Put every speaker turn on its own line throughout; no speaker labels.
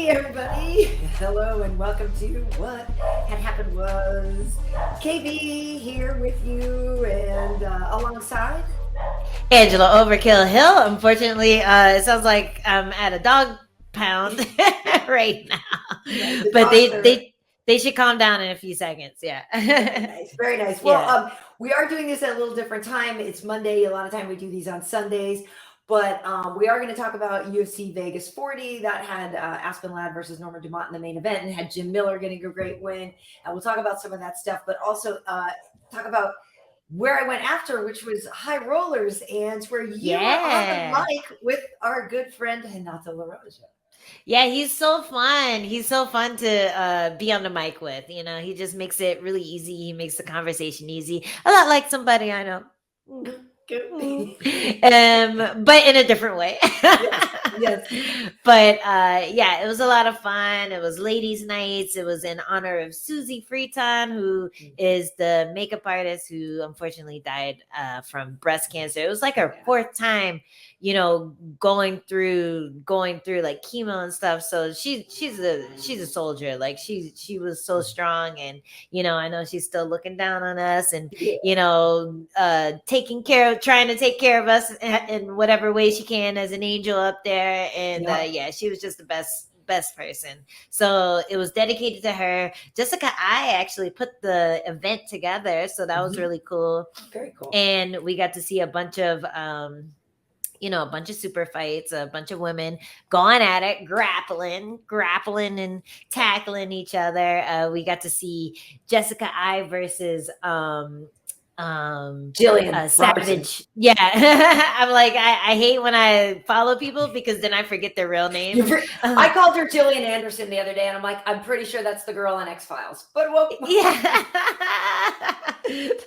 Hey everybody, hello and welcome to What Had Happened Was. KB here with you and alongside
Angela Overkill Hill. Unfortunately, it sounds like I'm at a dog pound right now.
the
But
dogs are
they should calm down in a few seconds. Yeah.
very nice, very nice. Well,
Yeah.
we are doing this at a little different time. It's Monday. A lot of time we do these on Sundays. But we are going to talk about UFC Vegas 40 that had Aspen Ladd versus Norma Dumont in the main event and had Jim Miller getting a great win. And we'll talk about some of that stuff, but also talk about where I went after, which was High Rollerz, and where you were on the mic with our good friend Renata LaRosa.
Yeah, he's so fun. He's so fun to be on the mic with. You know, he just makes it really easy. He makes the conversation easy. A lot like somebody I know. But in a different way.
Yes.
But yeah, it was a lot of fun. It was ladies' nights. It was in honor of Susie Freeton, who is the makeup artist who unfortunately died from breast cancer. It was like her fourth time, you know, going through like chemo and stuff. So she's a soldier. Like she was so strong, and you know, I know she's still looking down on us, and you know, trying to take care of us in whatever way she can as an angel up there. And yeah, she was just the best person. So it was dedicated to her. Jessica I actually put the event together, so that was really cool.
Very cool.
And we got to see a bunch of you know, a bunch of super fights, a bunch of women going at it, grappling and tackling each other. We got to see Jessica I versus
Jillian
Savage. Yeah. I'm like, I hate when I follow people because then I forget their real name.
I called her Jillian Anderson the other day, and I'm like, I'm pretty sure that's the girl on X-Files. But
yeah.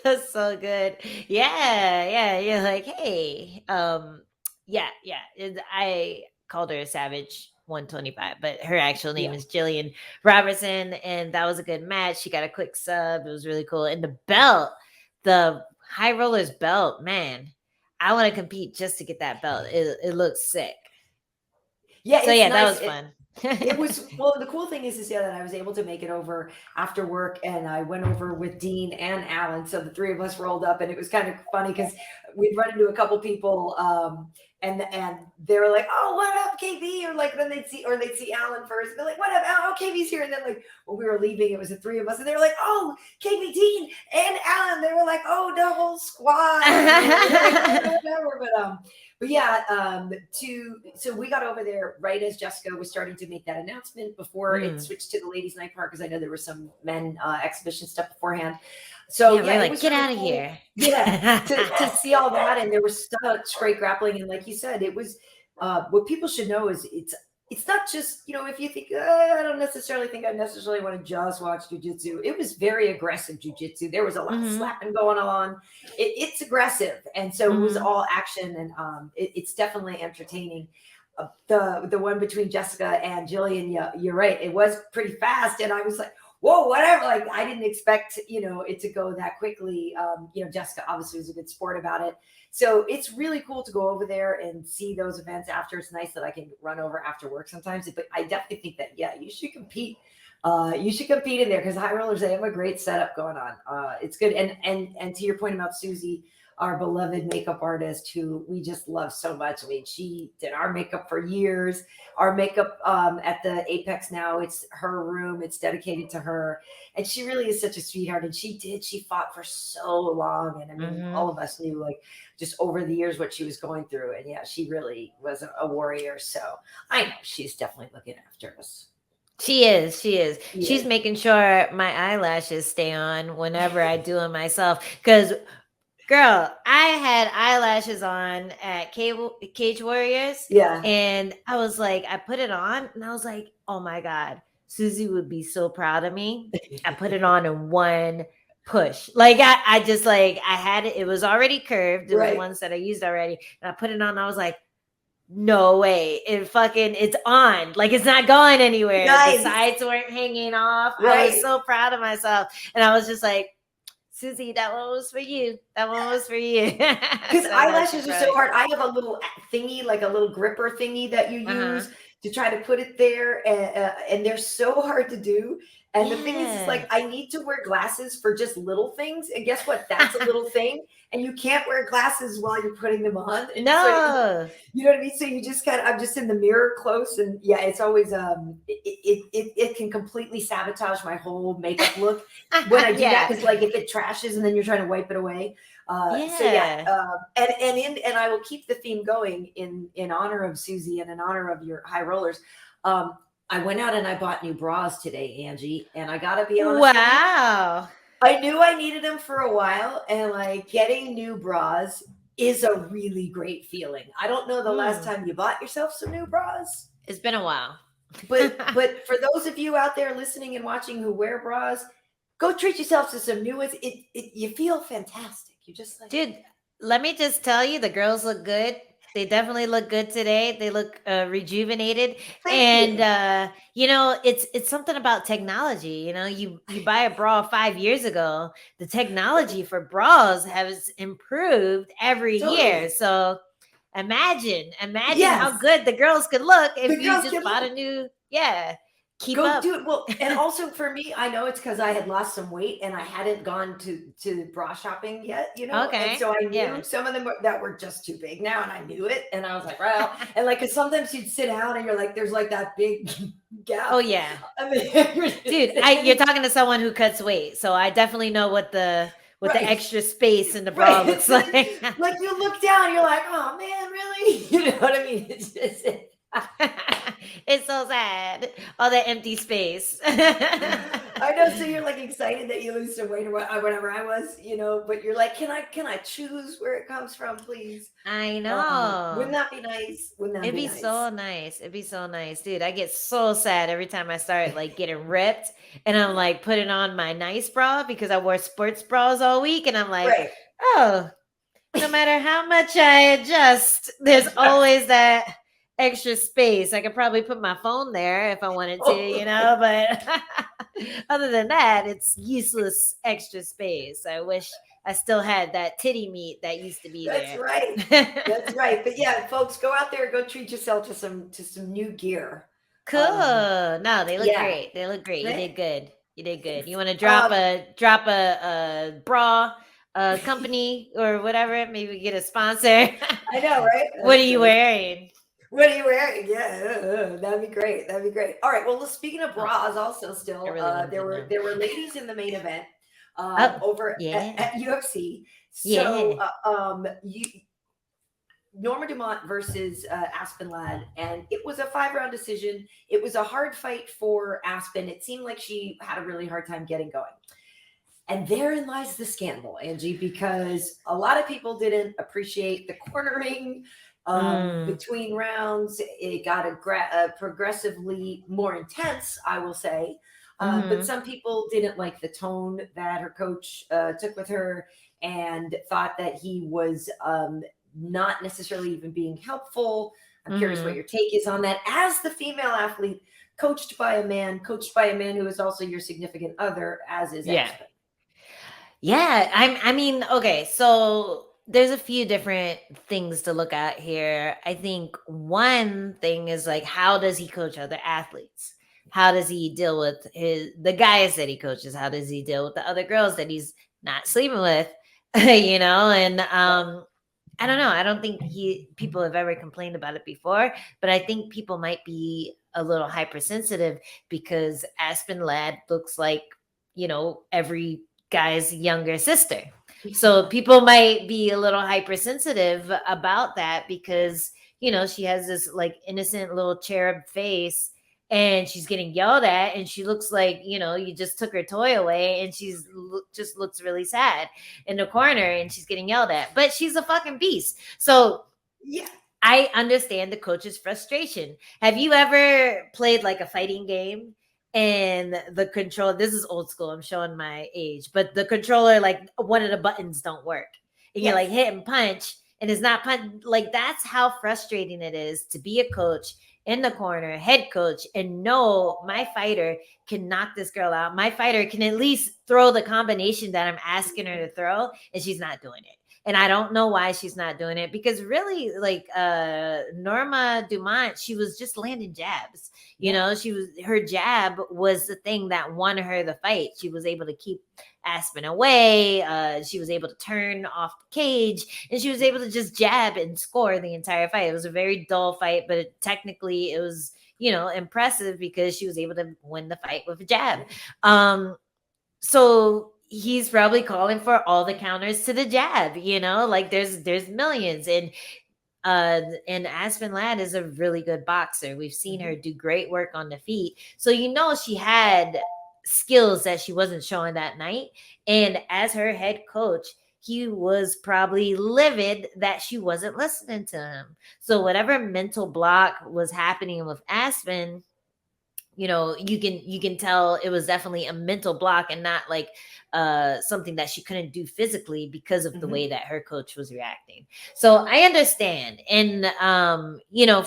That's so good. Yeah. You're like, hey, yeah. I called her Savage 125, but her actual name is Jillian Robertson, and that was a good match. She got a quick sub. It was really cool. And the belt, the High Rollerz belt, man, I want to compete just to get that belt. It looks sick.
Yeah.
So yeah,
nice.
that was fun.
It was, well, the cool thing is that I was able to make it over after work, and I went over with Dean and Alan. So the three of us rolled up, and it was kind of funny because we'd run into a couple people and they were like, oh, what up, KB? Or like, then they'd see Alan first, and they're like, what up, Alan? Oh, KB's here. And then like when we were leaving, it was the three of us, and they were like, oh, KB, Dean, and Alan. They were like, oh, double squad. But yeah, so we got over there right as Jessica was starting to make that announcement before it switched to the ladies' night part, because I know there was some men exhibition stuff beforehand. So
yeah, we're like, get out of here.
Yeah, to see all that, and there was such great grappling, and like you said, it was what people should know is it's not just, you know, if you think I don't necessarily think I necessarily want to just watch jiu-jitsu. It was very aggressive jiu-jitsu. There was a lot of slapping going on. It's aggressive, and so it was all action, and it's definitely entertaining. The one between Jessica and Jillian, yeah, you're right. It was pretty fast, and I was like, whoa, whatever. Like, I didn't expect, you know, it to go that quickly. You know, Jessica obviously was a good sport about it. So it's really cool to go over there and see those events after. It's nice that I can run over after work sometimes. But I definitely think that, yeah, you should compete. You should compete in there, because High Rollerz, they have a great setup going on. It's good. And to your point about Susie, our beloved makeup artist, who we just love so much. I mean, she did our makeup for years. Our makeup at the Apex now, it's her room. It's dedicated to her. And she really is such a sweetheart. And she fought for so long. And I mean, all of us knew, like, just over the years what she was going through. And yeah, she really was a warrior. So I know she's definitely looking after us.
She is. Yeah. She's making sure my eyelashes stay on whenever I do them myself. Because girl, I had eyelashes on at Cage Warriors.
Yeah.
And I was like, I put it on and I was like, oh my God, Susie would be so proud of me. I put it on in one push. Like I just like, I had it. It was already curved. It was the ones that I used already. And I put it on. And I was like, no way. It's on. Like, it's not going anywhere. Nice. The sides weren't hanging off. I was so proud of myself. And I was just like, Susie, that one was for you. That one was for you.
Because eyelashes are so hard. I have a little thingy, like a little gripper thingy that you use to try to put it there, and they're so hard to do. And the thing is, like, I need to wear glasses for just little things, and guess what? That's a little thing, and you can't wear glasses while you're putting them on. And
No,
so, you know what I mean. So you just kind of, I'm just in the mirror close, and yeah, it's always it can completely sabotage my whole makeup look when I do that, because like if it trashes and then you're trying to wipe it away. And I will keep the theme going in honor of Susie and in honor of your high rollers. I went out and I bought new bras today, Angie, and I gotta be honest.
Wow.
I knew I needed them for a while, and like getting new bras is a really great feeling. I don't know the last time you bought yourself some new bras.
It's been a while.
But for those of you out there listening and watching who wear bras, go treat yourself to some new ones. You feel fantastic. You just like,
dude, let me just tell you, the girls look good. They definitely look good today. They look rejuvenated. You know, it's something about technology. You know, you buy a bra 5 years ago, the technology for bras has improved every year. So imagine how good the girls could look if you just bought a new, keep up.
Do it. Well, and also for me, I know it's because I had lost some weight and I hadn't gone to bra shopping yet, you know?
Okay.
And so I knew some of them that were just too big now, and I knew it. And I was like, well, and like, cause sometimes you'd sit down and you're like, there's like that big gap.
Oh yeah.
I mean,
dude, you're talking to someone who cuts weight. So I definitely know what the extra space in the bra looks like.
Like you look down, you're like, oh man, really? You know what I mean? It's just,
it's so sad. All that empty space.
I know. So you're like excited that you lose some weight or whatever I was, you know, but you're like, can I choose where it comes from, please?
I know.
Wouldn't that be nice?
It'd be so nice. It'd be so nice, dude. I get so sad every time I start like getting ripped and I'm like putting on my nice bra because I wore sports bras all week. And I'm like, oh, no matter how much I adjust, there's always that extra space. I could probably put my phone there if I wanted to, you know, but other than that, it's useless extra space. I wish I still had that titty meat that used to be there.
That's right. But yeah, folks, go out there, go treat yourself to some new gear.
Cool. No, they look great. They look great. You did good. You did good. You want to drop a bra company or whatever? Maybe get a sponsor.
I know, right?
What are you wearing?
What are you wearing? Yeah, that'd be great. That'd be great. All right. Well, speaking of bras, also still there were ladies in the main event over at UFC. So Norma Dumont versus Aspen Ladd, and it was a 5-round decision. It was a hard fight for Aspen. It seemed like she had a really hard time getting going. And therein lies the scandal, Angie, because a lot of people didn't appreciate the cornering. Between rounds, it got progressively more intense, I will say. But some people didn't like the tone that her coach took with her and thought that he was not necessarily even being helpful. I'm curious what your take is on that. As the female athlete, coached by a man who is also your significant other, as is Aspen.
Yeah, I mean, okay, so there's a few different things to look at here. I think one thing is like, how does he coach other athletes? How does he deal with the guys that he coaches? How does he deal with the other girls that he's not sleeping with? You know, and I don't know. I don't think people have ever complained about it before, but I think people might be a little hypersensitive because Aspen Ladd looks like, you know, every guy's younger sister. So people might be a little hypersensitive about that because, you know, she has this like innocent little cherub face and she's getting yelled at and she looks like, you know, you just took her toy away and she's just looks really sad in the corner and she's getting yelled at, but she's a fucking beast. So yeah, I understand the coach's frustration. Have you ever played like a fighting game and the control, this is old school, I'm showing my age, but the controller, like one of the buttons don't work and you're like hit and punch and it's not punch. Like that's how frustrating it is to be a coach in the corner, head coach, and know my fighter can knock this girl out. My fighter can at least throw the combination that I'm asking her to throw, and she's not doing it. And I don't know why she's not doing it, because really, like Norma Dumont, she was just landing jabs. You know, her jab was the thing that won her the fight. She was able to keep Aspen away. She was able to turn off the cage, and she was able to just jab and score the entire fight. It was a very dull fight, but technically it was, impressive because she was able to win the fight with a jab. So he's probably calling for all the counters to the jab, like there's millions. And Aspen Ladd is a really good boxer. We've seen her do great work on the feet. So, she had skills that she wasn't showing that night. And as her head coach, he was probably livid that she wasn't listening to him. So whatever mental block was happening with Aspen, you can tell it was definitely a mental block and not like something that she couldn't do physically because of the way that her coach was reacting. So I understand. And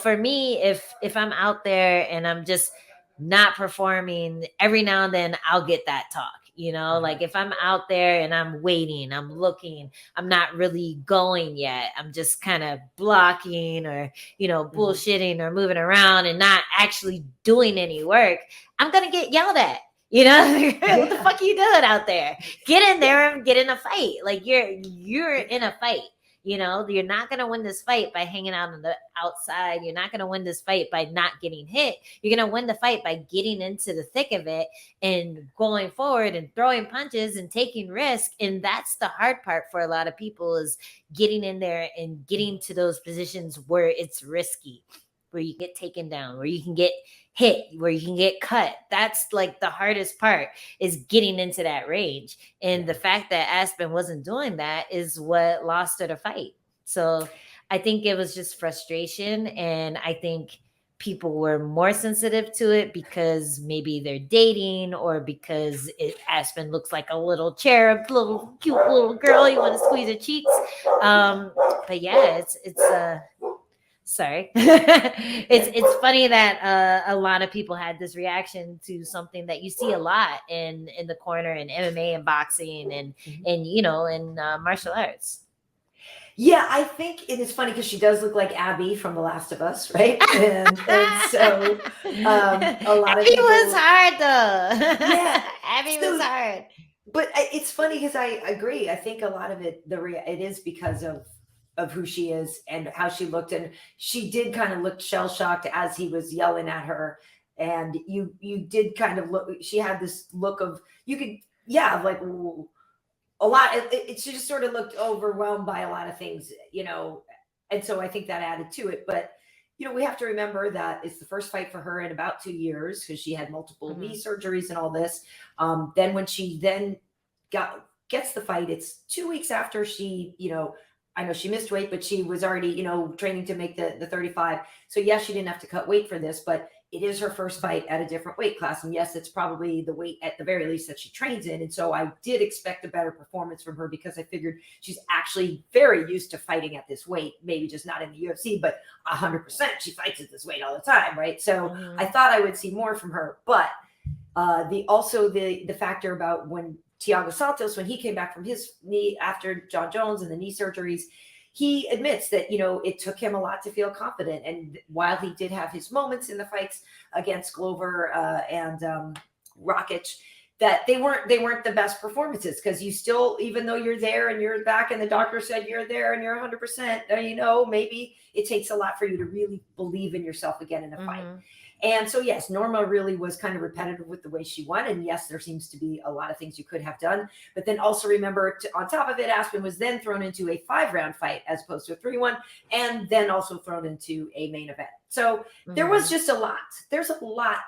for me, if I'm out there and I'm just not performing, every now and then I'll get that talk. Like if I'm out there and I'm waiting, I'm looking, I'm not really going yet, I'm just kind of blocking or bullshitting or moving around and not actually doing any work, I'm gonna get yelled at. What the fuck are you doing out there? Get in there and get in a fight. Like you're in a fight. You're not going to win this fight by hanging out on the outside. You're not going to win this fight by not getting hit. You're going to win the fight by getting into the thick of it and going forward and throwing punches and taking risk. And that's the hard part for a lot of people, is getting in there and getting to those positions where it's risky, where you get taken down, where you can get hit, where you can get cut. That's like the hardest part, is getting into that range. And the fact that Aspen wasn't doing that is what lost her the fight. So I think it was just frustration. And I think people were more sensitive to it because maybe they're dating, or because Aspen looks like a little cherub, little cute little girl. You want to squeeze her cheeks. But yeah, it's sorry. It's funny that a lot of people had this reaction to something that you see a lot in the corner in MMA and boxing and in martial arts.
Yeah, I think it is funny because she does look like Abby from The Last of Us, right? And so a lot of people
was hard though.
Yeah,
Abby was hard.
But it's funny because I agree. I think a lot of it is because of who she is and how she looked, and she did kind of look shell-shocked as he was yelling at her, and you did kind of look, she had this look of, like a lot, she just sort of looked overwhelmed by a lot of things, and so I think that added to it. But we have to remember that it's the first fight for her in about 2 years, because she had multiple knee surgeries and all this. Then when she gets the fight, it's 2 weeks after she, I know she missed weight, but she was already, training to make the 35. So yes, she didn't have to cut weight for this, but it is her first fight at a different weight class. And yes, it's probably the weight at the very least that she trains in. And so I did expect a better performance from her, because I figured she's actually very used to fighting at this weight, maybe just not in the UFC, but 100% she fights at this weight all the time. Right. So I thought I would see more from her, but the factor about when Thiago Santos, when he came back from his knee after John Jones and the knee surgeries, he admits that, it took him a lot to feel confident. And while he did have his moments in the fights against Glover and Rakic, that they weren't the best performances, because you still, even though you're there and you're back and the doctor said you're there and you're 100%, maybe it takes a lot for you to really believe in yourself again in a fight. And so, yes, Norma really was kind of repetitive with the way she won. And yes, there seems to be a lot of things you could have done. But then also remember, on top of it, Aspen was then thrown into a 5-round fight as opposed to a 3-1, and then also thrown into a main event. So there was just a lot. There's a lot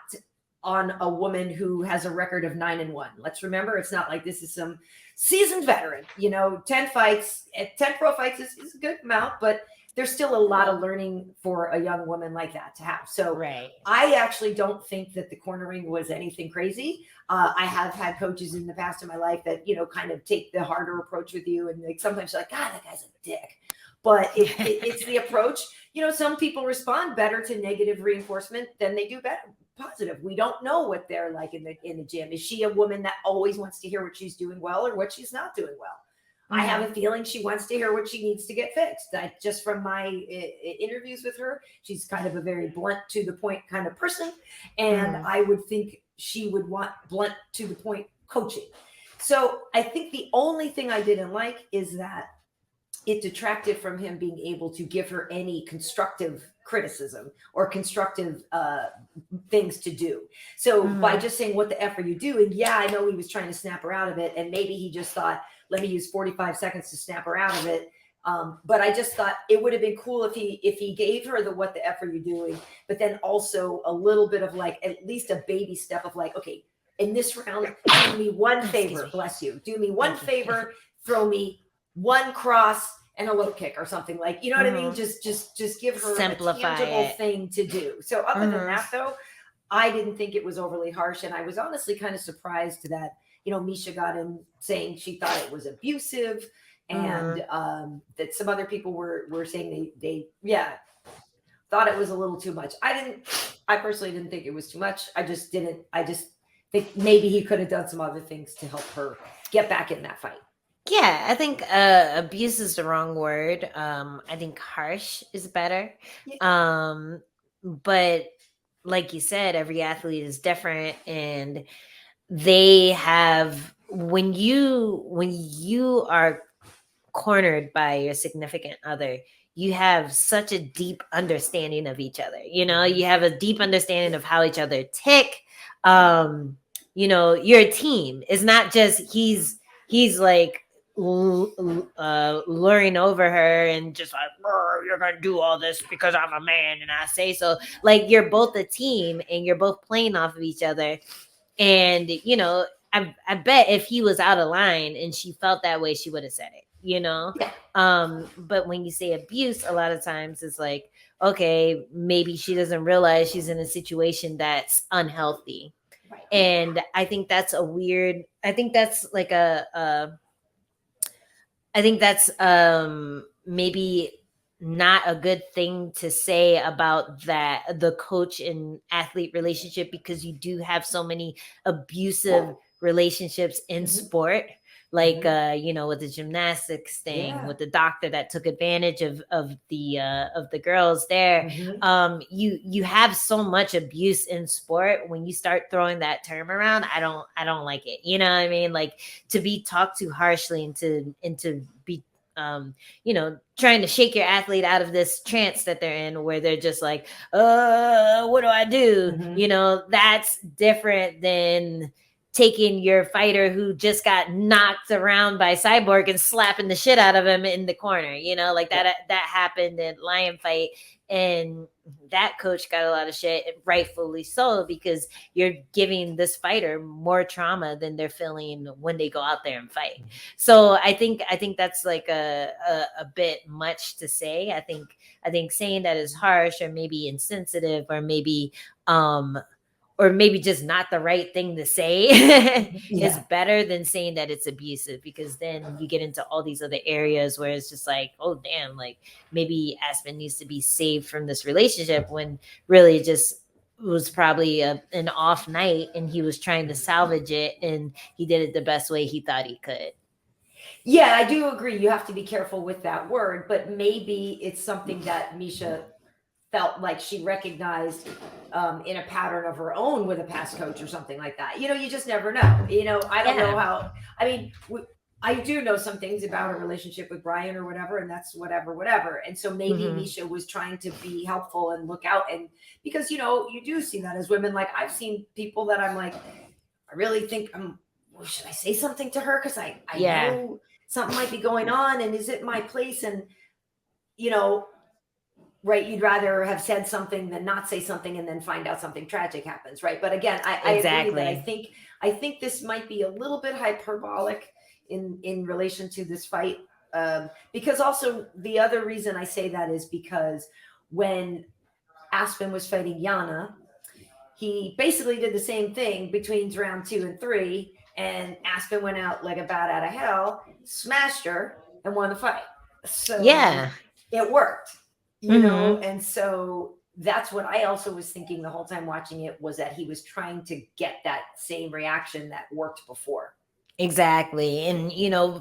on a woman who has a record of 9-1. Let's remember, it's not like this is some seasoned veteran. 10 fights, 10 pro fights is a good amount, but there's still a lot of learning for a young woman like that to have. So I actually don't think that the cornering was anything crazy. I have had coaches in the past in my life that, kind of take the harder approach with you. And like sometimes you're like, God, that guy's a dick. But it's the approach. some people respond better to negative reinforcement than they do better positive. We don't know what they're like in the gym. Is she a woman that always wants to hear what she's doing well or what she's not doing well? I have a feeling she wants to hear what she needs to get fixed. Just from my interviews with her, she's kind of a very blunt to the point kind of person. And I would think she would want blunt to the point coaching. So I think the only thing I didn't like is that it detracted from him being able to give her any constructive criticism or constructive things to do. So by just saying, what the F are you doing? Yeah, I know he was trying to snap her out of it. And maybe he just thought, let me use 45 seconds to snap her out of it. But I just thought it would have been cool if he gave her the what the F are you doing, but then also a little bit of like, at least a baby step of like, okay, in this round, do me one favor, bless you. Do me one favor, throw me one cross and a low kick or something, like, you know what I mean? Just give her a tangible thing to do. So other than that though, I didn't think it was overly harsh. And I was honestly kind of surprised that, Misha got in saying she thought it was abusive and that some other people were saying they thought it was a little too much. I personally didn't think it was too much. I just think maybe he could have done some other things to help her get back in that fight.
Yeah, I think abuse is the wrong word. I think harsh is better. Yeah. But like you said, every athlete is different, and they have when you are cornered by your significant other, you have such a deep understanding of each other. You have a deep understanding of how each other tick. You're a team. It's not just he's like luring over her and just like, you're gonna do all this because I'm a man and I say so. Like, you're both a team and you're both playing off of each other. And I bet if he was out of line and she felt that way, she would have said it. Yeah. But when you say abuse, a lot of times it's like, okay, maybe she doesn't realize she's in a situation that's unhealthy. Right. And I think that's maybe not a good thing to say about the coach and athlete relationship, because you do have so many abusive relationships in sport, like with the gymnastics thing, with the doctor that took advantage of the girls there. You have so much abuse in sport. When you start throwing that term around, I don't like it. You know what I mean? Like, to be talked to harshly and to be trying to shake your athlete out of this trance that they're in, where they're just like, what do I do? That's different than taking your fighter who just got knocked around by Cyborg and slapping the shit out of him in the corner. Like that happened in Lion Fight, and that coach got a lot of shit, rightfully so, because you're giving this fighter more trauma than they're feeling when they go out there and fight. So I think that's like a bit much to say. I think saying that is harsh, or maybe insensitive, or maybe just not the right thing to say is better than saying that it's abusive, because then you get into all these other areas where it's just like, oh damn, like maybe Aspen needs to be saved from this relationship, when really it just was probably an off night and he was trying to salvage it, and he did it the best way he thought he could.
Yeah, I do agree. You have to be careful with that word, but maybe it's something that Misha felt like she recognized in a pattern of her own with a past coach or something like that. You just never know. I don't know how. I mean, I do know some things about her relationship with Bryant or whatever, and that's whatever. And so maybe Misha was trying to be helpful and look out, and because you do see that as women. Like, I've seen people that I'm like, I really think should I say something to her, because I know something might be going on, and is it my place? And right, you'd rather have said something than not say something and then find out something tragic happens, right? But again, I agree that I think this might be a little bit hyperbolic in relation to this fight, because also the other reason I say that is because when Aspen was fighting Yana, he basically did the same thing between round 2 and 3, and Aspen went out like a bat out of hell, smashed her, and won the fight. So it worked. you know, and so that's what I also was thinking the whole time watching it, was that he was trying to get that same reaction that worked before.
Exactly. And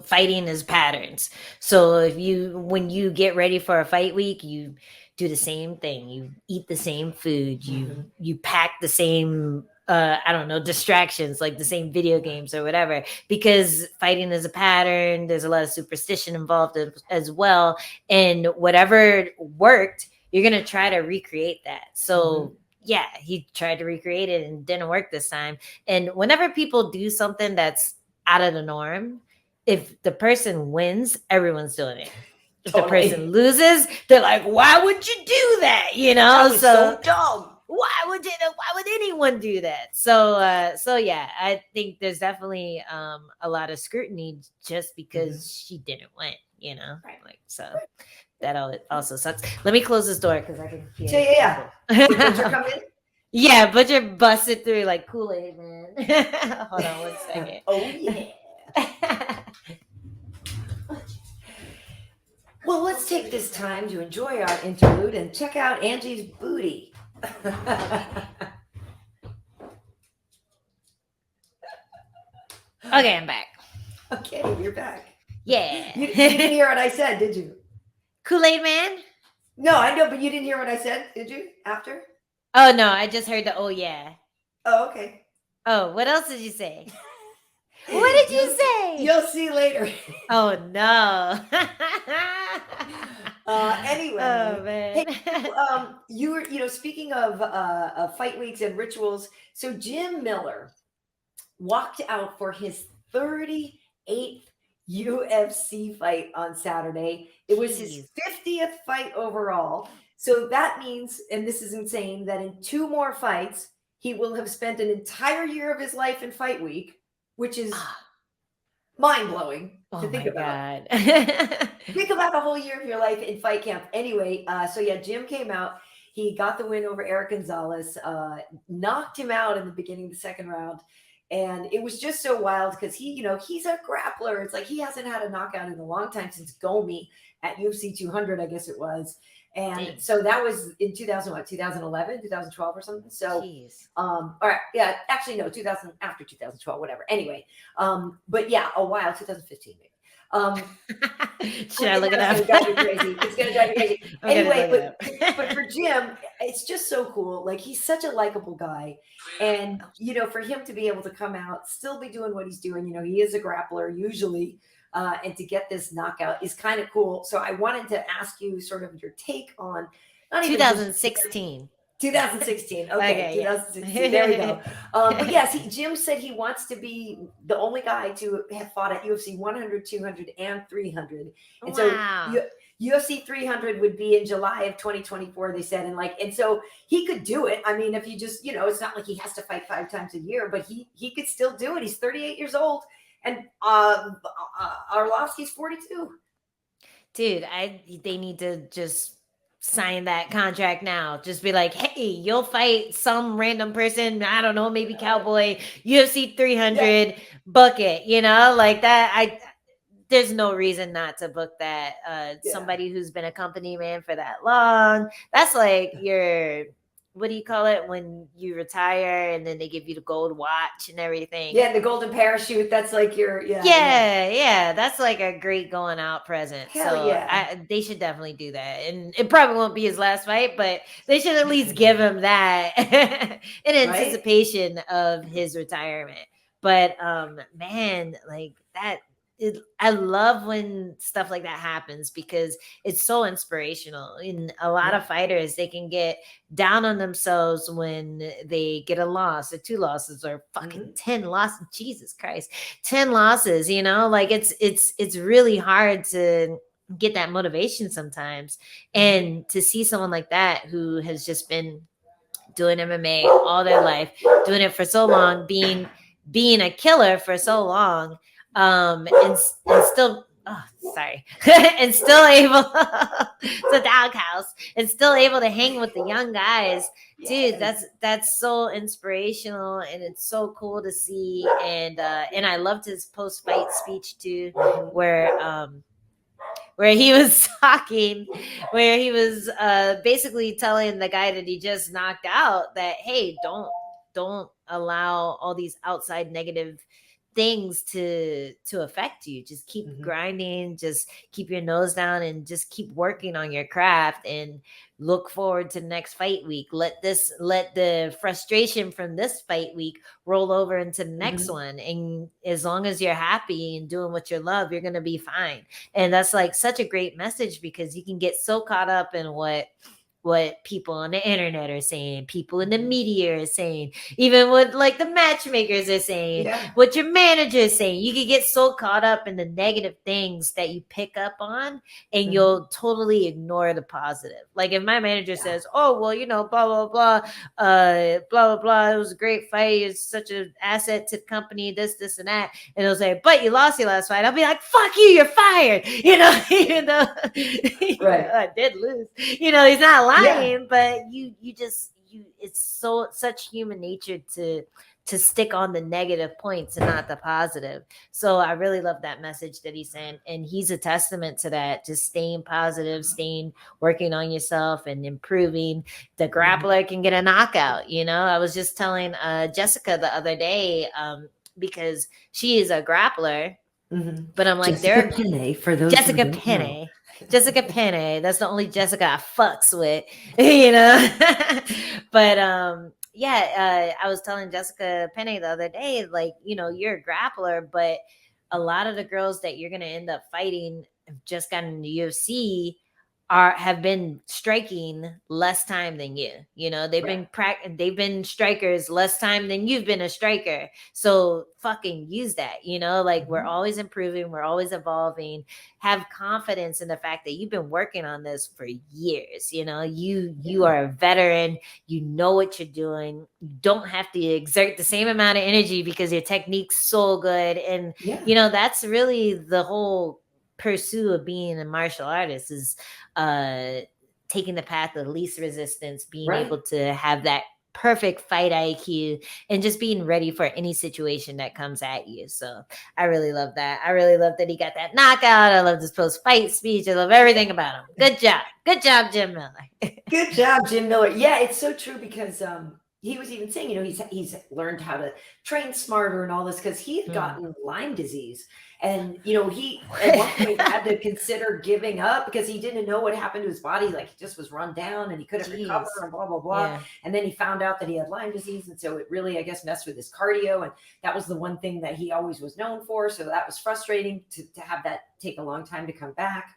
fighting is patterns. So when you get ready for a fight week, you do the same thing. You eat the same food. You pack the same I don't know, distractions, like the same video games or whatever, because fighting is a pattern. There's a lot of superstition involved as well. And whatever worked, you're going to try to recreate that. So yeah, he tried to recreate it and didn't work this time. And whenever people do something that's out of the norm, if the person wins, everyone's doing it. If the person loses, they're like, why would you do that?
That was so dumb.
Why would anyone do that? So yeah, I think there's definitely a lot of scrutiny just because she didn't win,
Right.
like, so that also sucks. Let me close this door because I can hear.
Yeah. Did Butcher come in?
Yeah, Butcher busted through like Kool-Aid, man. Hold on 1 second.
Oh yeah. Well, let's take this time to enjoy our interlude and check out Angie's booty.
Okay, I'm back.
Okay, you're back.
Yeah.
You didn't hear what I said, did you?
Kool-Aid Man?
No, I know, but you didn't hear what I said, did you? After?
Oh, no, I just heard the oh, yeah.
Oh, okay.
Oh, what else did you say? What did you say?
You'll see later.
Oh, no.
Anyway.
Oh, man.
Hey, you were, speaking of fight weeks and rituals, so Jim Miller walked out for his 38th UFC fight on Saturday. It was his 50th fight overall. So that means, and this is insane, that in 2 more fights, he will have spent an entire year of his life in fight week, which is mind-blowing to think about. Think about the whole year of your life in fight camp. Anyway, so yeah, Jim came out. He got the win over Eric Gonzalez, knocked him out in the beginning of the 2nd round. And it was just so wild because he's a grappler. It's like he hasn't had a knockout in a long time since Gomi at UFC 200, I guess it was. And so that was in 2011, 2012 or something. So, all right. Yeah, actually, no, after 2012, whatever. Anyway, but yeah, a while, 2015 maybe.
Should I look it up?
It's going to drive you crazy. Anyway, but for Jim, it's just so cool. Like, he's such a likable guy. And, for him to be able to come out, still be doing what he's doing, he is a grappler usually. And to get this knockout is kind of cool. So I wanted to ask you sort of your take on
2016.
2016. Okay, 2016. There we go. But yes, Jim said he wants to be the only guy to have fought at UFC 100, 200, and 300. And so UFC 300 would be in July of 2024, they said. And so he could do it. I mean, if you just, it's not like he has to fight 5 times a year, but he could still do it. He's 38 years old. And Arlovsky's 42.
Dude, they need to just sign that contract now. Just be like, hey, you'll fight some random person, I don't know, maybe Cowboy, UFC 300, book it, like that. There's no reason not to book that. Somebody who's been a company man for that long. That's like your, what do you call it when you retire and then they give you the gold watch and everything?
Yeah, the golden parachute. That's like your
yeah. That's like a great going out present.
Hell yeah.
They should definitely do that. And it probably won't be his last fight, but they should at least give him that in anticipation of his retirement. But man, like that. I love when stuff like that happens because it's so inspirational. In a lot of fighters, they can get down on themselves when they get a loss or 2 losses or fucking 10 losses. Jesus Christ, 10 losses. Like it's really hard to get that motivation sometimes, and to see someone like that who has just been doing MMA all their life, doing it for so long, being a killer for so long. And still and still able to doghouse and still able to hang with the young guys. Dude, that's so inspirational, and it's so cool to see. And I loved his post-fight speech too, where where he was talking, where he was basically telling the guy that he just knocked out that, hey, don't allow all these outside negative things to affect you. Just keep grinding, just keep your nose down, and just keep working on your craft, and look forward to the next fight week. Let the frustration from this fight week roll over into the next one, and as long as you're happy and doing what you love, you're gonna be fine. And that's like such a great message, because you can get so caught up in what people on the internet are saying, people in the media are saying, even what like the matchmakers are saying, what your manager is saying. You can get so caught up in the negative things that you pick up on, and you'll totally ignore the positive. Like if my manager says, oh, well, blah, blah, blah, blah, blah, blah, it was a great fight, it's such an asset to the company, this, and that. And it'll say, but you lost your last fight. I'll be like, fuck you, you're fired. Even though I did lose. He's not lying, but it's such human nature to stick on the negative points and not the positive. So I really love that message that he's saying, and he's a testament to that. Just staying positive, working on yourself and improving. The grappler can get a knockout. I was just telling Jessica the other day, because she is a grappler, but I'm like,
Jessica Penne, for those
Jessica
who don't
Penne.
know.
Jessica Penne. That's the only Jessica I fucks with, But I was telling Jessica Penne the other day, like, you're a grappler, but a lot of the girls that you're gonna end up fighting have just gotten in the UFC have been striking less time than you. They've been strikers less time than you've been a striker. So fucking use that. We're always improving, we're always evolving. Have confidence in the fact that you've been working on this for years. You are a veteran. You know what you're doing. You don't have to exert the same amount of energy because your technique's so good. And that's really the whole pursuit of being a martial artist, is taking the path of least resistance, being able to have that perfect fight IQ, and just being ready for any situation that comes at you. So I really love that. I really love that he got that knockout. I love this post-fight speech. I love everything about him. Good job, Jim Miller.
Good job, Jim Miller. Yeah, it's so true, because he was even saying, he's learned how to train smarter and all this, because he had gotten Lyme disease. And, he at one point had to consider giving up because he didn't know what happened to his body. Like, he just was run down and he couldn't recover and blah, blah, blah. Yeah. And then he found out that he had Lyme disease. And so it really, I guess, messed with his cardio. And that was the one thing that he always was known for. So that was frustrating to have that take a long time to come back.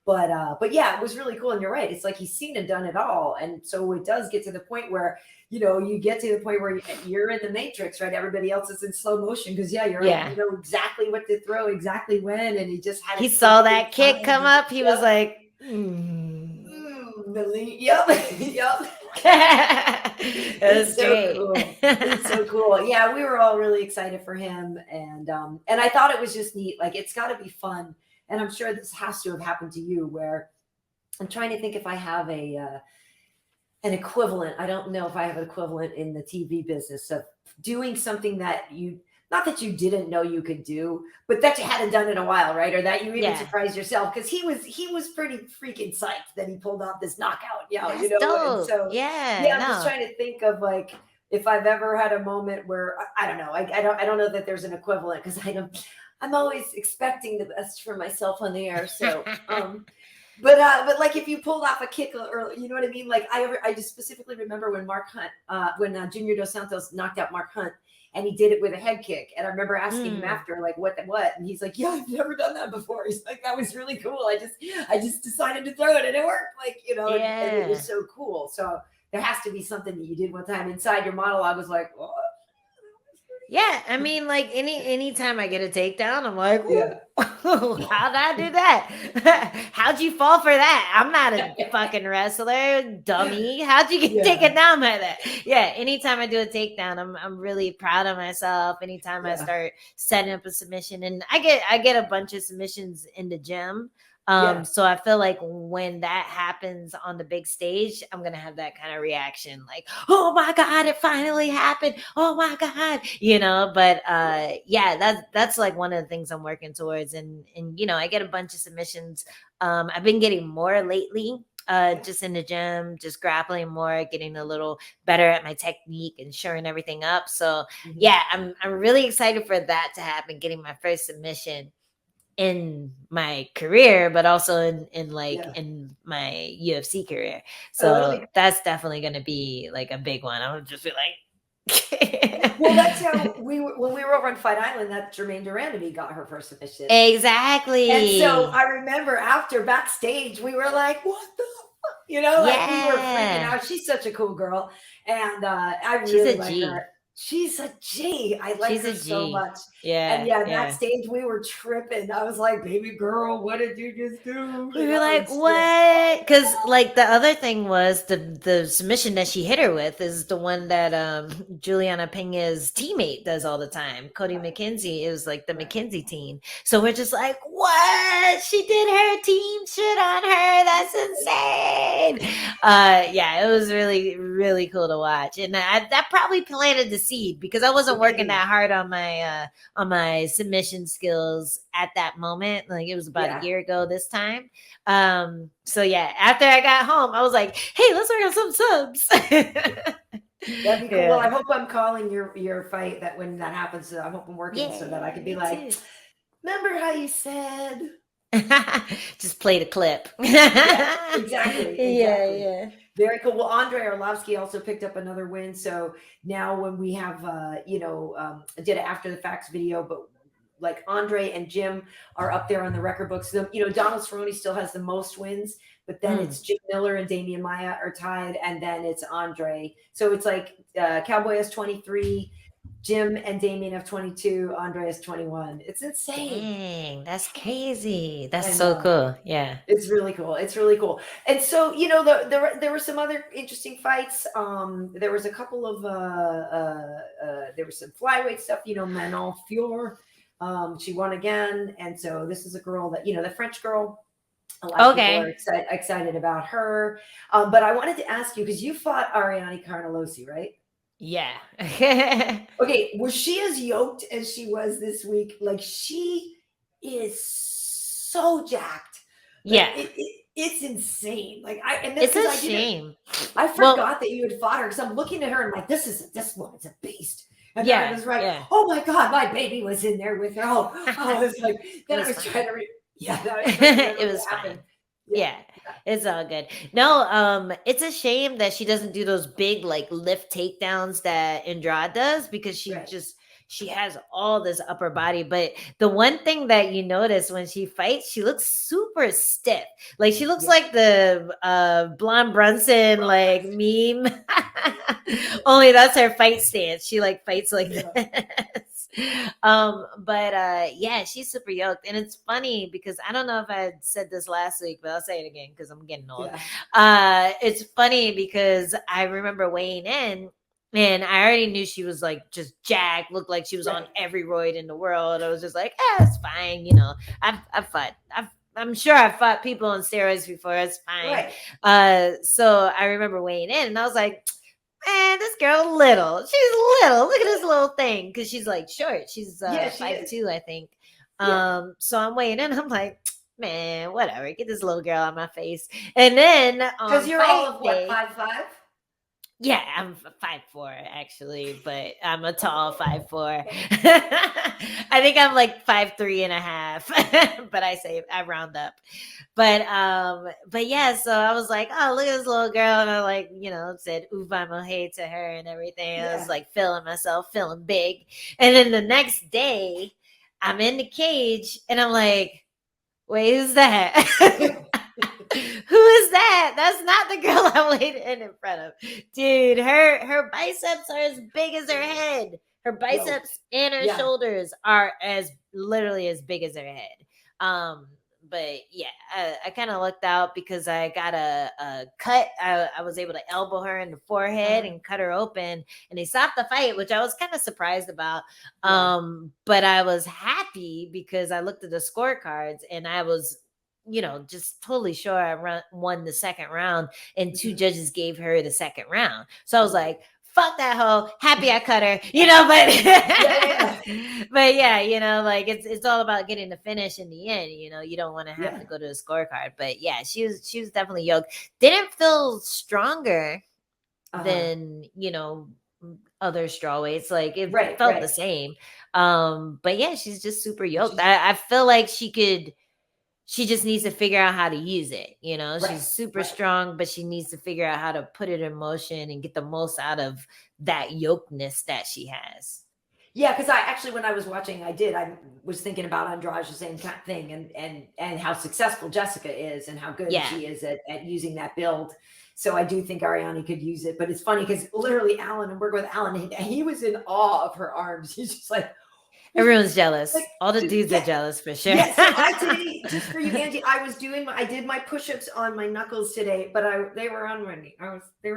But yeah, it was really cool. And you're right. It's like he's seen and done it all. And so it does get to the point where, you get to the point where you're in the matrix, right? Everybody else is in slow motion because right. You know exactly what to throw, exactly when. And he just had
he saw that kick come up. He was like,
yep.
It's
so
great.
Cool. It's so cool. Yeah, we were all really excited for him. And I thought it was just neat. Like, it's got to be fun. And I'm sure this has to have happened to you, where I'm trying to think if I have an equivalent. I don't know if I have an equivalent in the TV business of doing something that not that you didn't know you could do, but that you hadn't done in a while, right? Or that you even surprised yourself, because he was pretty freaking psyched that he pulled off this knockout.
Dope.
And so I'm
no.
just trying to think of like if I've ever had a moment where I don't know. I don't know that there's an equivalent, because I'm always expecting the best for myself on the air. So But like if you pulled off a kick, or you know what I mean? Like I just specifically remember when Mark Hunt, when Junior Dos Santos knocked out Mark Hunt, and he did it with a head kick. And I remember asking him after, like, what? And he's like, yeah, I've never done that before. He's like, that was really cool. I just decided to throw it and it worked. Like, and it was so cool. So there has to be something that you did one time inside your monologue was like, what?
Yeah, I mean, like anytime I get a takedown, I'm like, how'd I do that? How'd you fall for that? I'm not a fucking wrestler, dummy. How'd you get taken down by that? Yeah, anytime I do a takedown, I'm really proud of myself. Anytime I start setting up a submission, and I get a bunch of submissions in the gym.
Yeah.
So I feel like when that happens on the big stage, I'm gonna have that kind of reaction, like, oh my God, it finally happened. Oh my God, but yeah, that's like one of the things I'm working towards. And I get a bunch of submissions. I've been getting more lately. Just in the gym, just grappling more, getting a little better at my technique and shoring everything up. So yeah, I'm really excited for that to happen, getting my first submission in my career, but also in in my UFC career. So that's definitely going to be like a big one. I'm just be like,
well, that's how when we were over on Fight Island, that Jermaine Durandamy got her first submission.
Exactly.
And so I remember after backstage, we were like, what the fuck? We were freaking out. She's such a cool girl. And I really like her. She's a G. I like her so much.
Yeah.
And backstage we were tripping. I was like, baby girl, what did you just do?
We were like, what? Because like the other thing was the submission that she hit her with is the one that Juliana Pena's teammate does all the time. Cody McKenzie. It was like the McKenzie team. So we're just like, what? She did her team shit on her. That's insane. Yeah, it was really, really cool to watch. And that probably planted the seed because I wasn't working that hard on my submission skills at that moment. Like it was about a year ago this time. So yeah, after I got home, I was like, hey, let's work on some subs.
That'd be cool. Well, I hope I'm calling your fight that when that happens, I hope I'm working so that I can be like, remember how you said?
Just play the clip.
Exactly.
Yeah.
Very cool. Well, Andrei Arlovsky also picked up another win. So now when we have, did an after the facts video, but like Andre and Jim are up there on the record books. Donald Cerrone still has the most wins, but then it's Jim Miller and Damian Maia are tied, and then it's Andre. So it's like Cowboy has 23, Jim and Damian have 22, Andre has 21. It's insane.
Dang, that's crazy. That's so cool. Yeah.
It's really cool. It's really cool. And so, there were some other interesting fights. There was a couple of there was some flyweight stuff, Manon Fior. She won again. And so this is a girl that, the French girl, a lot of people are excited about her. But I wanted to ask you, because you fought Ariane Carnelossi, right?
Yeah.
Okay. Was she as yoked as she was this week? Like she is so jacked.
Yeah.
It's insane. Like
it's a shame.
I forgot that you had fought her because I'm looking at her and I'm like, this woman's a beast. And then I was like, oh my God, my baby was in there with her. I was like, then I was trying to
it was fine. Yeah, it's all good. No, it's a shame that she doesn't do those big like lift takedowns that Andrade does because she has all this upper body. But the one thing that you notice when she fights, she looks super stiff. Like she looks like the Blonde Brunson like meme. Only that's her fight stance. She like fights like this. Yeah, she's super yoked. And it's funny because I don't know if I said this last week, but I'll say it again because I'm getting old. It's funny because I remember weighing in and I already knew she was like just jacked, looked like she was on every roid in the world. I was just like, it's fine. I've fought. I'm sure I've fought people on steroids before. It's fine. So I remember weighing in and I was like, man, this girl little. She's little. Look at this little thing. Because she's like short. She's 5'2", I think. So I'm weighing in. I'm like, man, whatever. Get this little girl on my face. And then
because you're all of what, 5'5"?
Yeah, I'm 5'4" actually, but I'm a tall 5'4". I think I'm like 5'3.5", but I round up. But yeah, so I was like, oh, look at this little girl, and I like, said "Uva Mohe" to her and everything. I was like feeling myself, feeling big. And then the next day, I'm in the cage, and I'm like, wait, who's that? Who is that? That's not the girl I weighed in front of. Dude, her biceps are as big as her head. Her biceps and her shoulders are literally as big as her head. But yeah, I kind of lucked out because I got a cut. I was able to elbow her in the forehead and cut her open, and they stopped the fight, which I was kind of surprised about. But I was happy because I looked at the scorecards and I was just totally sure I won the second round, and 2 judges gave her the second round. So I was like, fuck that hoe. Happy I cut her, but but yeah, like it's all about getting the finish in the end. You don't want to have to go to the scorecard. But yeah, she was definitely yoked. Didn't feel stronger than other strawweights. Like it felt the same. But yeah, she's just super yoked. I feel like she just needs to figure out how to use it. She's super strong, but she needs to figure out how to put it in motion and get the most out of that yokeness that she has.
Yeah, because I actually, when I was watching, I was thinking about Andrade, the same kind of thing, and how successful Jessica is and how good she is at using that build. So I do think Ariane could use it. But it's funny because literally Alan, and working with Alan, and he was in awe of her arms. He's just like,
everyone's jealous. Like, all the dudes are jealous for sure.
Yeah, so today, just for you, Angie, I did my push-ups on my knuckles today, but they were on my knee. They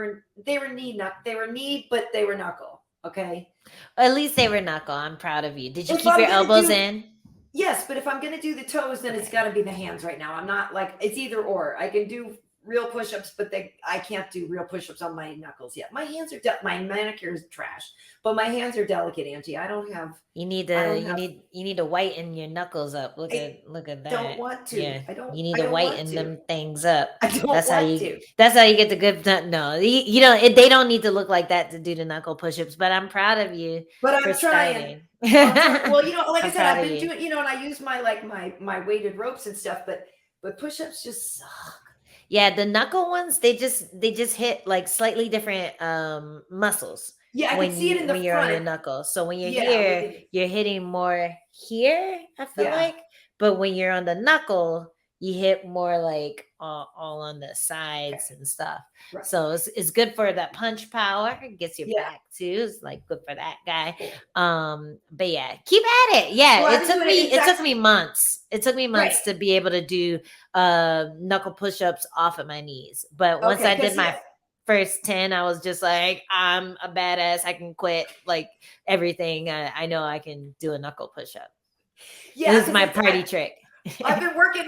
were knee, but they were knuckle. Okay.
At least they were knuckle. I'm proud of you. Did you keep your elbows in?
Yes, but if I'm going to do the toes, then it's got to be the hands right now. I'm not like, it's either or. I can do real push-ups, but I can't do real push-ups on my knuckles yet. My hands are my manicure is trash, but my hands are delicate, Angie. I don't have.
You need to whiten your knuckles up. Look at that.
Don't want to.
Yeah.
I don't.
You need to whiten them things up.
I don't want to.
That's how you get the good. No, they don't need to look like that to do the knuckle push-ups. But I'm proud of you.
But I'm trying. Well, like I said, I've been doing. And I use my weighted ropes and stuff, but push-ups just suck.
Yeah, the knuckle ones, they just hit like slightly different muscles.
Yeah, I can see it in the
when you're
front.
on your knuckles. So when you're here, you're hitting more here, I feel like. But when you're on the knuckle, you hit more like all on the sides and stuff. Right. So it's good for that punch power. It gets your back too. It's like good for that guy. But yeah, keep at it. Yeah, well, it took me months. It took me months to be able to do knuckle push-ups off of my knees. But once I did my first 10, I was just like, I'm a badass. I can quit like everything. I know I can do a knuckle push-up. Yeah, this is my party trick.
I've been working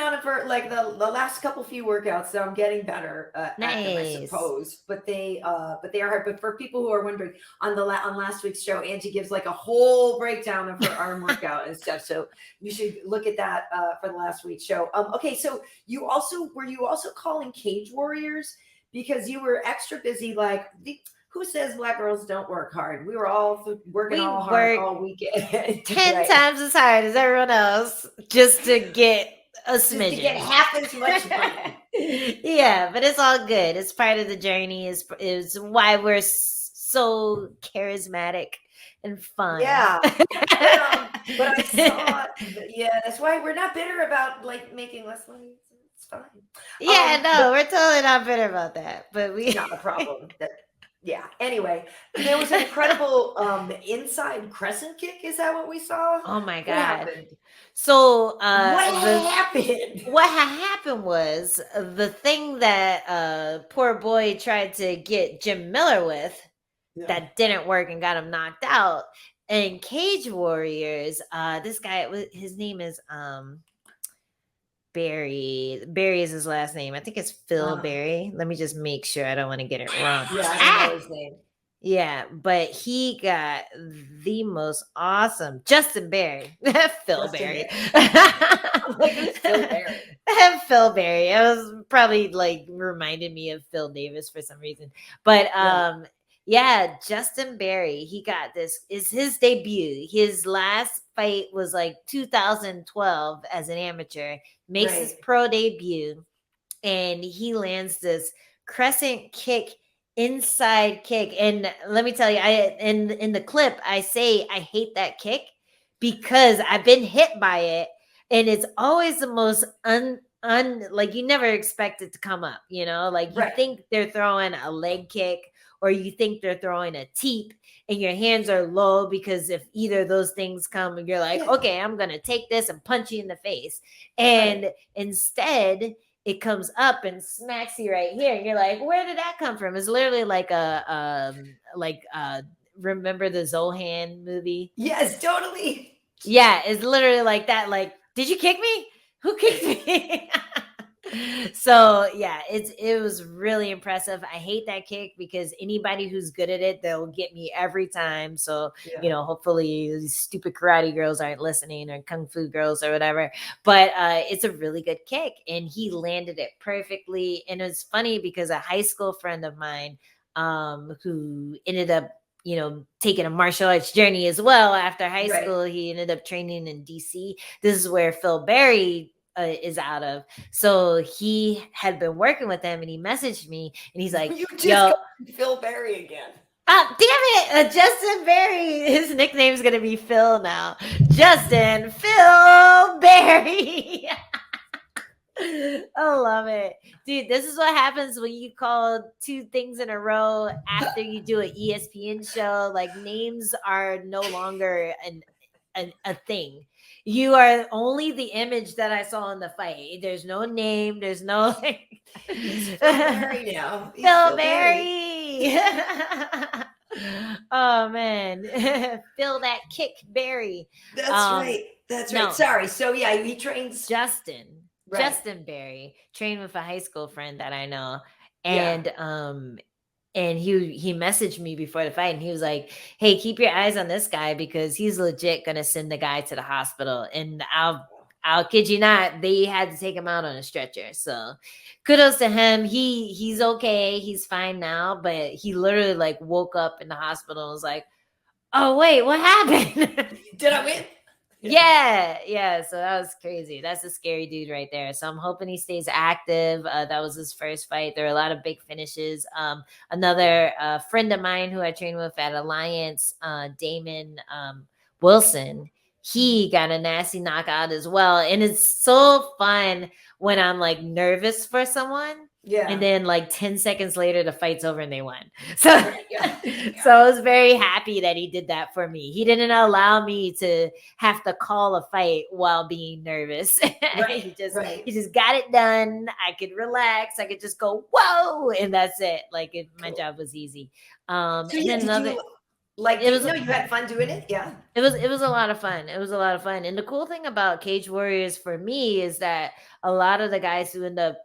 on it for like the last few workouts, so I'm getting better at them, I suppose. But they are hard. But for people who are wondering, on last week's show, Angie gives like a whole breakdown of her arm workout and stuff. So you should look at that for the last week's show. Okay, so were you also calling Cage Warriors because you were extra busy? Like, who says black girls don't work hard? We were all working hard all weekend.
10 times as hard as everyone else just to get a smidgen.
Just to get half as much money.
Yeah, but it's all good. It's part of the journey. Is why we're so charismatic and fun.
Yeah. But I saw, that's why we're not bitter about like making less money. It's fine.
Yeah, we're totally not bitter about that. But
it's not a problem. Yeah. Anyway, there was an incredible inside crescent kick. Is that what we saw?
Oh my God. So
what happened?
What happened was the thing that poor boy tried to get Jim Miller with that didn't work and got him knocked out. And Cage Warriors, this guy, his name is Barry is his last name. I think it's Phil Barry. Let me just make sure I don't want to get it wrong.
Yeah, I know his name.
Yeah, but he got the most awesome Justin Barry. Phil Barry.
Phil Barry.
Phil Barry. It was probably like reminded me of Phil Davis for some reason. But Justin Barry, he got this. Is his debut. His last fight was like 2012 as an amateur. Makes his pro debut, and he lands this crescent kick, inside kick. And let me tell you, in the clip, I say I hate that kick because I've been hit by it, and it's always the most like you never expect it to come up. Like you think they're throwing a leg kick, or you think they're throwing a teep, and your hands are low because if either of those things come, and you're like, okay, I'm going to take this and punch you in the face. And instead, it comes up and smacks you right here. And you're like, where did that come from? It's literally like remember the Zohan movie?
Yes, totally.
Yeah, it's literally like that. Like, did you kick me? Who kicked me? So yeah, it was really impressive. I hate that kick because anybody who's good at it, they'll get me every time. So
Yeah.
hopefully these stupid karate girls aren't listening, or kung fu girls or whatever. But it's a really good kick, and he landed it perfectly. And it's funny because a high school friend of mine, who ended up taking a martial arts journey as well after high
Right.
school, he ended up training in DC. This is where Phil Berry is out of. So he had been working with them, and he messaged me, and he's like,
You just
yo,
got Phil Berry again.
damn it, Justin Berry. His nickname's gonna be Phil now. Justin Phil Berry. I love it. Dude, this is what happens when you call two things in a row after you do an ESPN show. Like, names are no longer a thing. You are only the image that I saw in the fight. There's no name. There's no
He's Phil Berry now. He's
Phil Berry. Oh man. Phil that kick Berry.
That's right. That's right.
No.
Sorry. So yeah, he trains
Justin.
Right.
Justin Berry trained with a high school friend that I know. And and he messaged me before the fight, and he was like, hey, keep your eyes on this guy because he's legit gonna send the guy to the hospital. And I'll kid you not, they had to take him out on a stretcher. So kudos to him. He's okay, he's fine now, but he literally like woke up in the hospital and was like, oh wait, what happened?
Did I win?
Yeah. So that was crazy. That's a scary dude right there. So I'm hoping he stays active. That was his first fight. There are a lot of big finishes. Another friend of mine who I trained with at Alliance, Damon Wilson, he got a nasty knockout as well. And it's so fun when I'm like nervous for someone.
Yeah.
And then like 10 seconds later, the fight's over and they won. So, so I was very happy that he did that for me. He didn't allow me to have to call a fight while being nervous.
Right,
he just got it done. I could relax. I could just go, whoa. And that's it. Like my job was easy.
So
and then another,
you had fun doing it. Yeah.
It was a lot of fun. It was a lot of fun. And the cool thing about Cage Warriors for me is that a lot of the guys who end up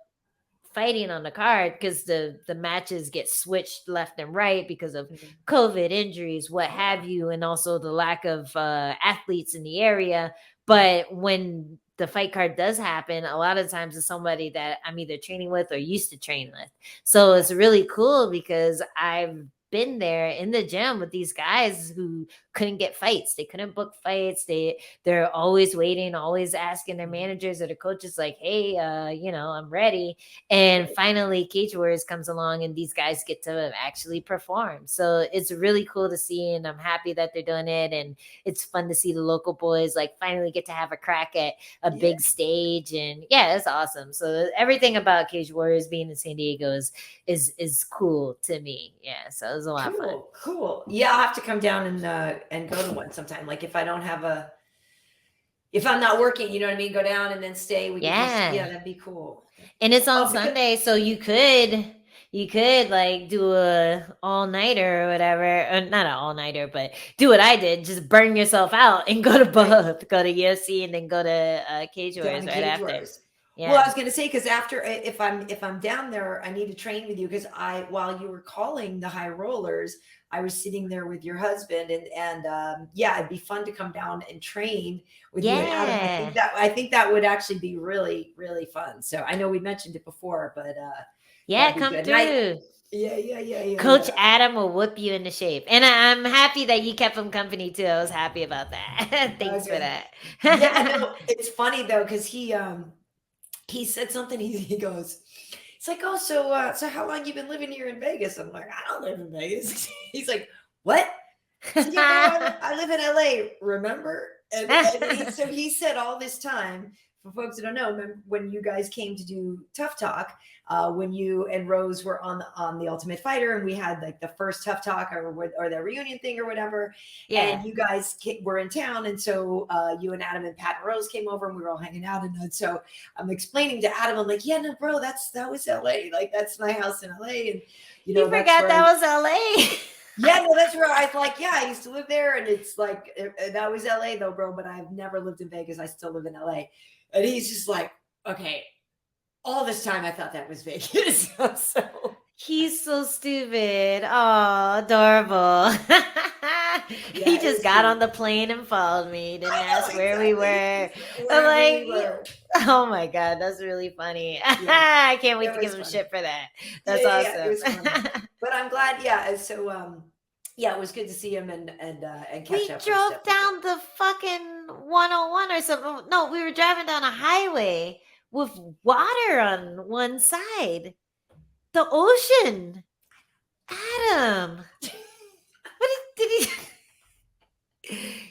fighting on the card, because the matches get switched left and right because of COVID, injuries, what have you, and also the lack of athletes in the area. But when the fight card does happen, a lot of times it's somebody that I'm either training with or used to train with. So it's really cool because I've been there in the gym with these guys who couldn't get fights. They couldn't book fights. They're always waiting, always asking their managers or the coaches like, hey, I'm ready. And finally Cage Warriors comes along and these guys get to actually perform. So it's really cool to see, and I'm happy that they're doing it. And it's fun to see the local boys like finally get to have a crack at a big stage. And yeah, it's awesome. So everything about Cage Warriors being in San Diego is cool to me. Yeah, so it was a lot of fun.
Cool. Yeah, I'll have to come down and go to one sometime. Like if I'm not working, you know what I mean? Go down and then stay. That'd be cool.
And it's on Sunday, so you could like do a all-nighter or whatever. Or not an all-nighter, but do what I did. Just burn yourself out and go to both. Go to UFC and then go to Cage Warriors right after. Yeah.
Well, I was going to say, because after, if I'm down there, I need to train with you, because while you were calling the high rollers, I was sitting there with your husband, and it'd be fun to come down and train with you and Adam. I think that would actually be really, really fun. So I know we mentioned it before, but
come through.
Yeah.
Coach Adam will whip you into shape. And I'm happy that you kept him company too. I was happy about that. Thanks for that.
It's funny though, because he said something. He goes, it's like, oh, so how long you been living here in Vegas? I'm like, I don't live in Vegas. He's like, what? I live in LA, remember? And so he said all this time, for folks that don't know, when you guys came to do Tough Talk, when you and Rose were on the Ultimate Fighter, and we had like the first Tough Talk or the reunion thing or whatever, and you guys were in town, and so you and Adam and Pat and Rose came over, and we were all hanging out, and so I'm explaining to Adam, I'm like, yeah, no, bro, that was LA, like that's my house in LA, and
you forgot that was LA.
Yeah, no, that's where I like. Yeah, I used to live there, and it's like that was LA though, bro. But I've never lived in Vegas. I still live in LA. And he's just like, okay, all this time I thought that was Vegas. So
He's so stupid. Oh, adorable.
yeah,
He
it
just
was
got
cute.
on the plane and followed me. Didn't
I
ask
know
where we
exactly.
were. I'm
Wherever
like,
we were.
oh my God, that's really funny.
Yeah,
I can't wait
it
to give
was
him
funny.
shit for that.
Yeah,
That's
yeah, yeah. It
awesome.
was funny. But I'm glad, yeah. So yeah, it was good to see him and catch
We
up and
drove
stuff.
down the fucking 101 or something. No, we were driving down a highway with water on one side. The ocean. Adam. What did he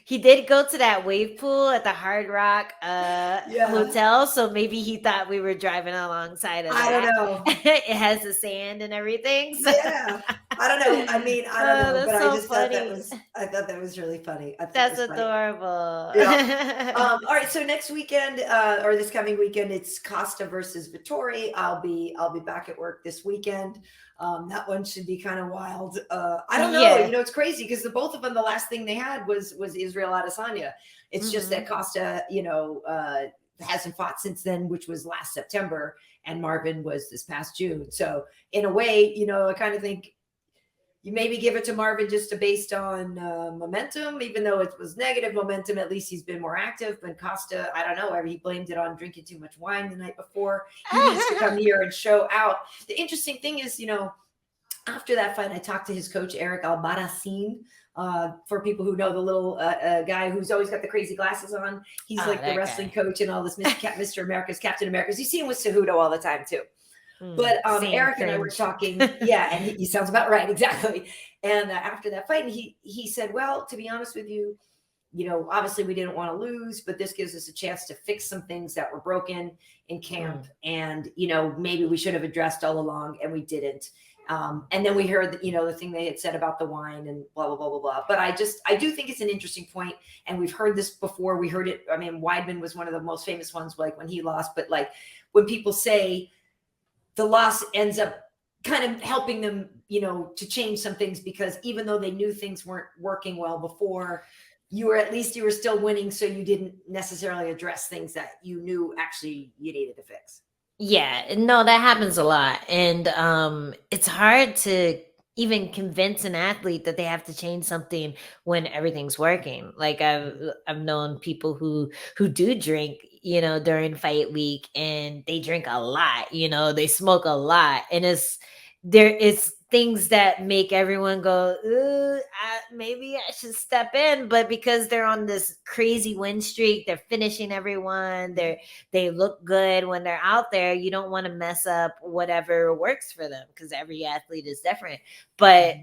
He did go to that wave pool at the Hard Rock
Yeah,
hotel, so maybe he thought we were driving alongside of
I don't
that.
know.
It has the sand and everything. So.
Yeah, I don't know. I mean, I don't
Oh,
know, but
that's
I
so
just thought
funny.
I thought that was really funny. I thought it
That's
was funny.
adorable.
Yeah. All right. So next weekend, or this coming weekend, it's Costa versus Vittori. I'll be back at work this weekend. That one should be kind of wild. I don't know.
Yeah.
It's crazy because the both of them, the last thing they had was Israel Adesanya. It's just that Costa, hasn't fought since then, which was last September, and Marvin was this past June. So in a way, I kind of think you maybe give it to Marvin just based on momentum, even though it was negative momentum. At least he's been more active. But Costa, I don't know. He blamed it on drinking too much wine the night before. He needs to come here and show out. The interesting thing is, after that fight, I talked to his coach, Eric Albarracin. For people who know the little guy who's always got the crazy glasses on. He's like the wrestling coach and all this Mr. America's, Captain America's. You see him with Cejudo all the time too. But Eric and I were talking, yeah, and he sounds about right, exactly. And after that fight, he said, well, to be honest with you, obviously we didn't want to lose, but this gives us a chance to fix some things that were broken in camp. And, maybe we should have addressed all along, and we didn't. And then we heard that, the thing they had said about the wine and blah, blah, blah, blah, blah. But I do think it's an interesting point. And we've heard this before. We heard it. I mean, Weidman was one of the most famous ones, like when he lost, but like when people say, the loss ends up kind of helping them, to change some things, because even though they knew things weren't working well before, you were still winning. So you didn't necessarily address things that you knew actually you needed to fix.
Yeah, no, that happens a lot. And it's hard to even convince an athlete that they have to change something when everything's working. Like I've known people who do drink, during fight week, and they drink a lot, they smoke a lot, and it's things that make everyone go, maybe I should step in. But because they're on this crazy win streak, they're finishing everyone, they look good when they're out there. You don't want to mess up whatever works for them, because every athlete is different. But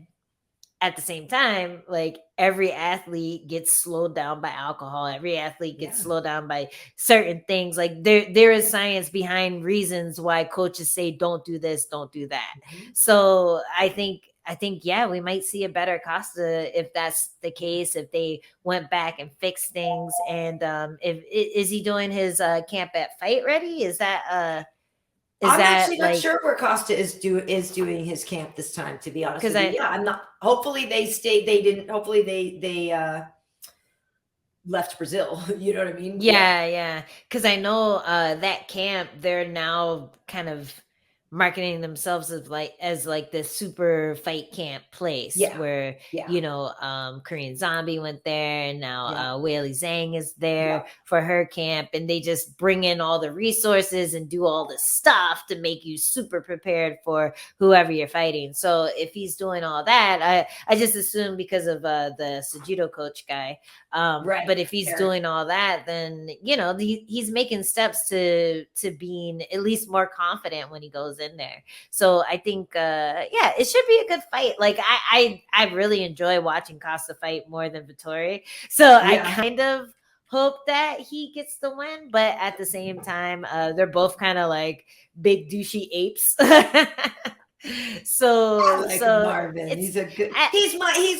at the same time, like, every athlete gets slowed down by alcohol. Every athlete gets slowed down by certain things. Like there is science behind reasons why coaches say, don't do this, don't do that. So I think, yeah, we might see a better Costa if that's the case, if they went back and fixed things. And is he doing his camp at Fight Ready?
I'm actually not sure where Costa is doing his camp this time, to be honest with you. Yeah, I'm not. Hopefully they stayed. They didn't. Hopefully they left Brazil. You know what I mean?
Yeah. Because I know that camp, they're now kind of marketing themselves as this super fight camp place where Korean Zombie went there, and now Weili Zhang is there for her camp, and they just bring in all the resources and do all the stuff to make you super prepared for whoever you're fighting. So if he's doing all that, I just assume because of the Sujudo coach guy. But if he's doing all that, then he's making steps to being at least more confident when he goes in there. So I think it should be a good fight. Like I really enjoy watching Costa fight more than Vittori. So I kind of hope that he gets the win, but at the same time, they're both kind of like big douchey apes. So
I like Marvin. He's a good. He's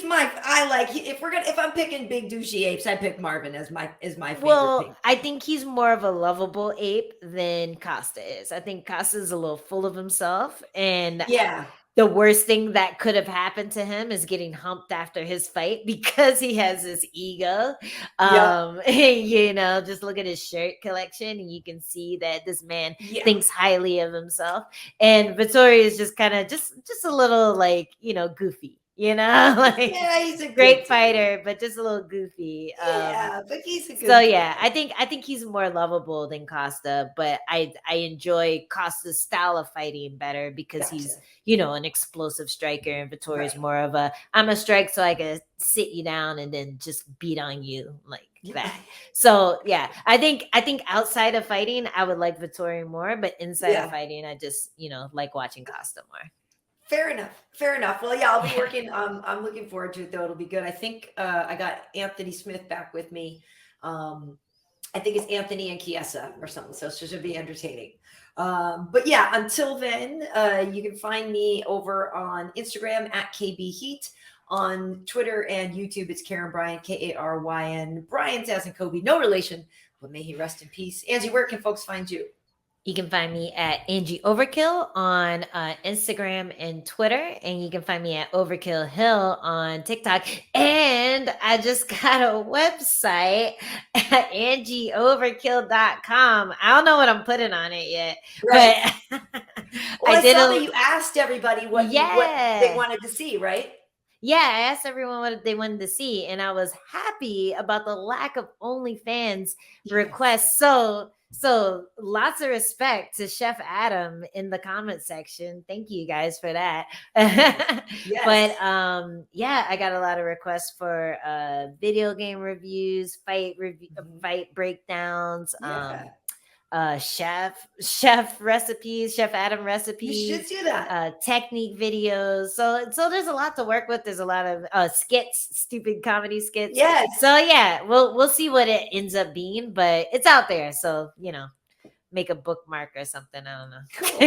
my. I like. If I'm picking big douchey apes, I pick Marvin as my favorite.
Well, I think he's more of a lovable ape than Costa is. I think Costa is a little full of himself, and the worst thing that could have happened to him is getting humped after his fight because he has this ego. Just look at his shirt collection and you can see that this man thinks highly of himself. And Vettori is just kind of just a little like, goofy. He's a great fighter, but just a little goofy.
But he's a good
fighter. I think he's more lovable than Costa, but I enjoy Costa's style of fighting better because he's, an explosive striker, and Vettori is more of I'm a strike so I can sit you down and then just beat on you like that. So I think outside of fighting, I would like Vettori more, but inside of fighting, I just, like watching Costa more.
Fair enough. Well, I'll be working. I'm looking forward to it, though. It'll be good. I think I got Anthony Smith back with me. I think it's Anthony and Chiesa or something. So it should be entertaining. But until then, you can find me over on Instagram at KB Heat. On Twitter and YouTube, it's Karyn Bryant, Karyn. Bryant as in Kobe. No relation, but may he rest in peace. Angie, where can folks find you?
You can find me at Angie Overkill on Instagram and Twitter. And you can find me at Overkill Hill on TikTok. And I just got a website at angieoverkill.com. I don't know what I'm putting on it yet.
Right.
But
I saw that you asked everybody what they wanted to see, right?
Yeah, I asked everyone what they wanted to see. And I was happy about the lack of OnlyFans requests. So lots of respect to Chef Adam in the comment section. Thank you guys for that. But I got a lot of requests for video game reviews, fight breakdowns, chef recipes, Chef Adam recipes.
You should do that.
Technique videos. So there's a lot to work with. There's a lot of skits, stupid comedy skits.
Yes.
So we'll see what it ends up being, but it's out there. So make a bookmark or something. I don't know.
Cool.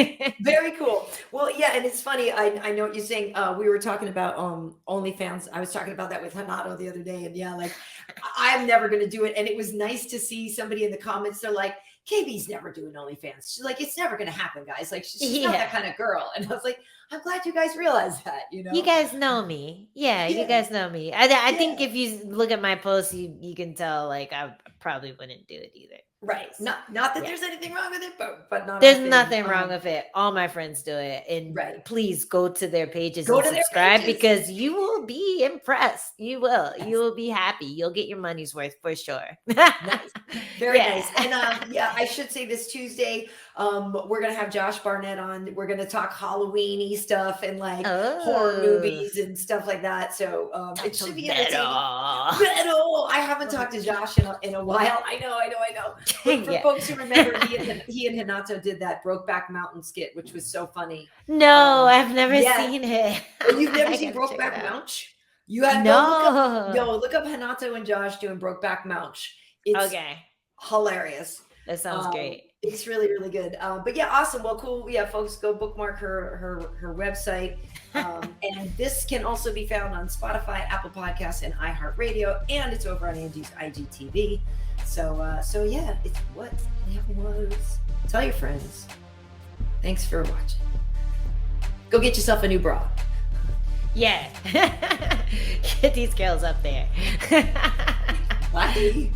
Very cool. Well, and it's funny. I know what you're saying. We were talking about OnlyFans. I was talking about that with Hanato the other day, and I'm never going to do it. And it was nice to see somebody in the comments. They're like, KB's never doing OnlyFans. She's like, it's never going to happen, guys. Like, she's not that kind of girl. And I was like, I'm glad you guys realize that,
You guys know me. Yeah. You guys know me. I think if you look at my posts, you can tell, like, I probably wouldn't do it either.
Right. Not that there's anything wrong with it, but not.
There's nothing wrong with it. All my friends do it. And please go to their pages and subscribe because you will be impressed. You will. You will be happy. You'll get your money's worth for sure.
Nice. Very nice. And I should say this Tuesday, we're going to have Josh Barnett on. We're going to talk Halloween-y stuff and like horror movies and stuff like that. So it should be entertaining. I haven't talked to Josh in a while. I know. For folks who remember, he and Hanato did that Brokeback Mountain skit, which was so funny.
No, I've never seen it.
You've never seen Brokeback Mountain? You have look up Hanato and Josh doing Brokeback Mountain. It's hilarious.
That sounds great.
It's really, really good. But awesome. Well, cool. Yeah, folks, go bookmark her website. And this can also be found on Spotify, Apple Podcasts, and iHeartRadio. And it's over on Angie's IGTV. So it's what it was. Tell your friends. Thanks for watching. Go get yourself a new bra.
Yeah. Get these girls up there.
Bye.